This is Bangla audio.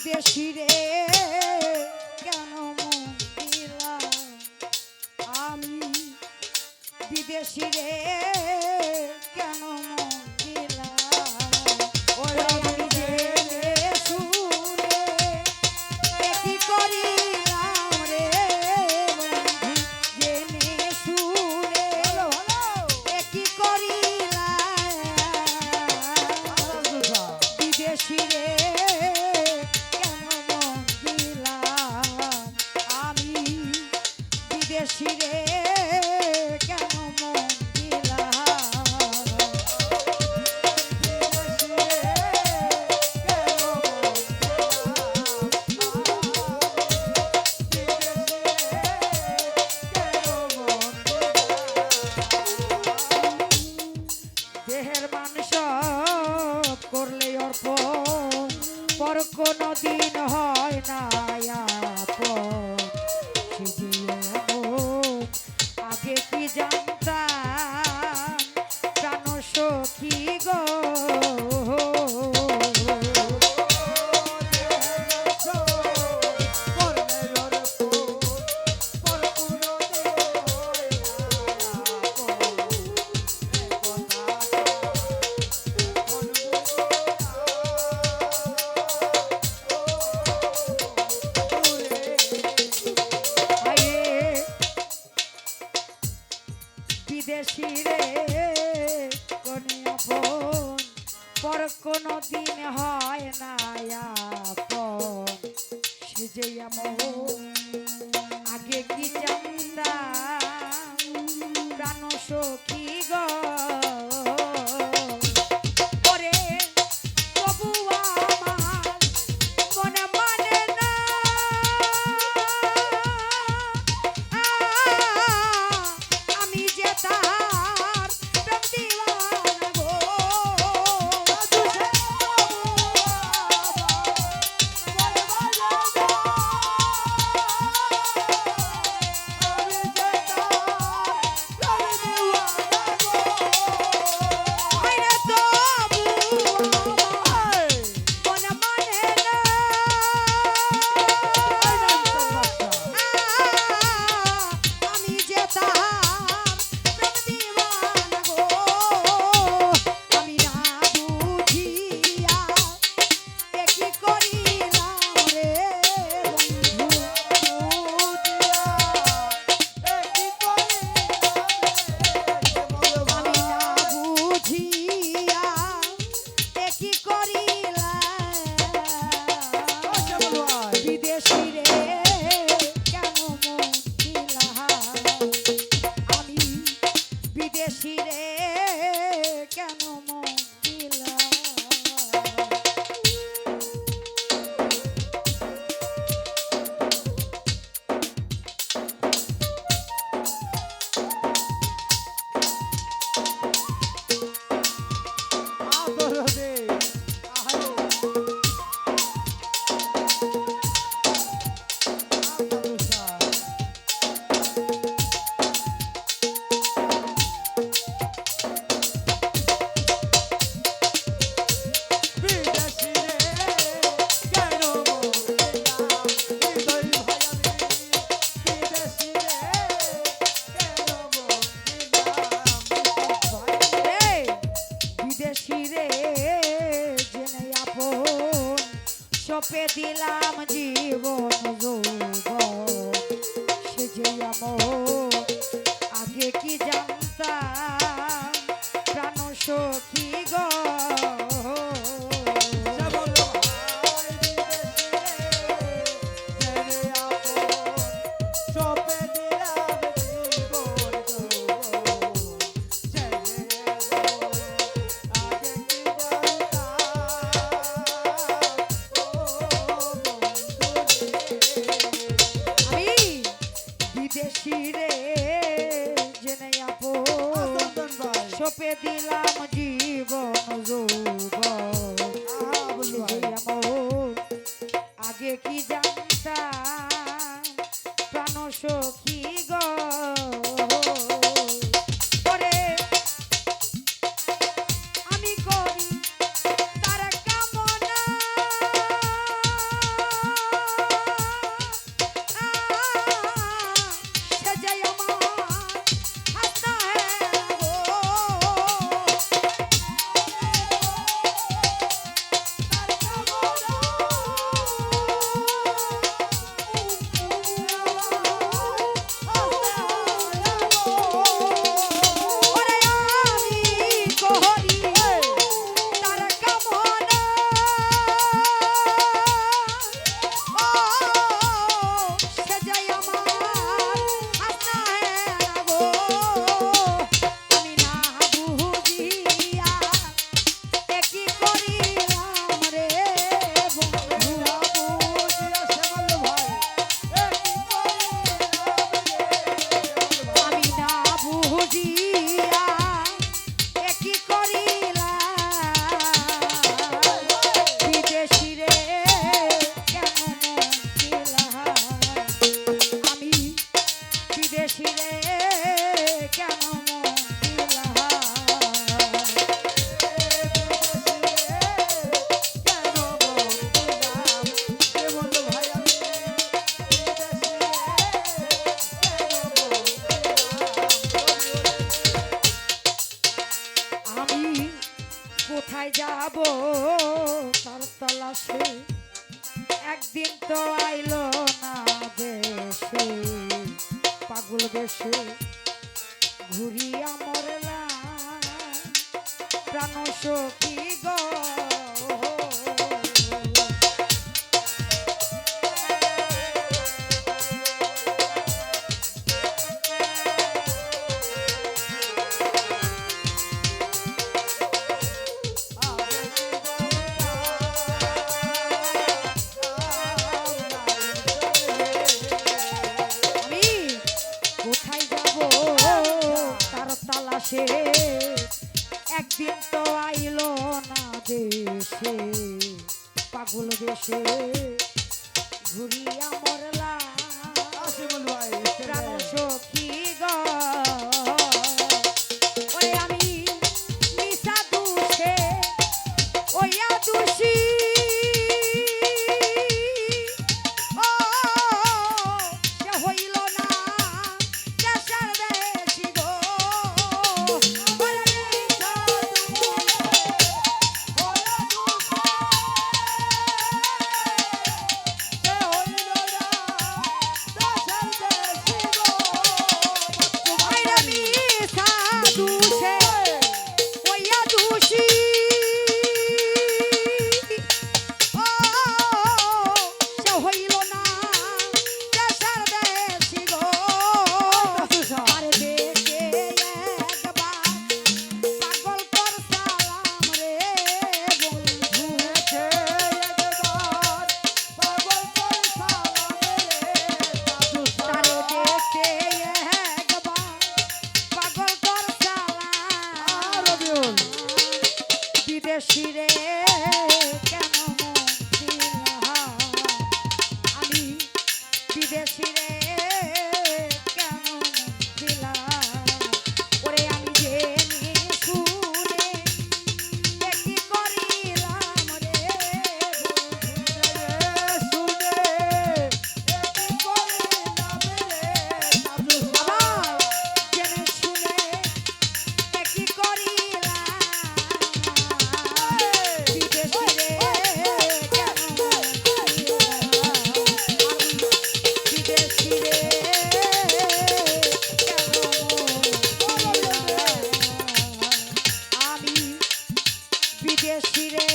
বিদেশি রে কেন মন দিলা আমি বিদেশি রে কেন মন দিলা ওরে আমি জেনে শুনে কি করিলাম রে বন্ধু জেনে শুনে কি করিলাম বিদেশি রে শিরে কেন মন দিলা দেহের মাংস করলে অর্পণ পর কোনো দিন হয় না আপন আগে কি জানতাম প্রাণ সখী গো বিদেশি রে আপন পর কোনো দিন হয় না আপন সে যে আমন আগে কি জানতাম প্রাণ সখী গো সপে দিলাম জীবন যৌবন সে যে আমন আগে কি জানতাম প্রাণ সখী গো শিরে জেনে আপন সপে দিলাম জীবন যৌবন আগে কি জানতাম প্রাণ সখী গো আমি করি তার কামনা তালাশে একদিন তো আইলো না দেশে পাগল দেশে ঘুরিয়া মরলাম প্রাণ সখী গো তালাশে একদিন তো আইলো না দেশে পাগল দেশে ঘুরিয়া মরলাম প্রাণ সখী গো ওরে আমি মিশা দুষে ওইয়া দুষী বিদেশিরে কেন দিলাম আমি বিদেশিরে কেন দিলাম ওরে আমি জেনে শুনে কি করিলাম রে শুনে কি করিলাম রে জেনে শুনে কি করিলাম বিদেশিরে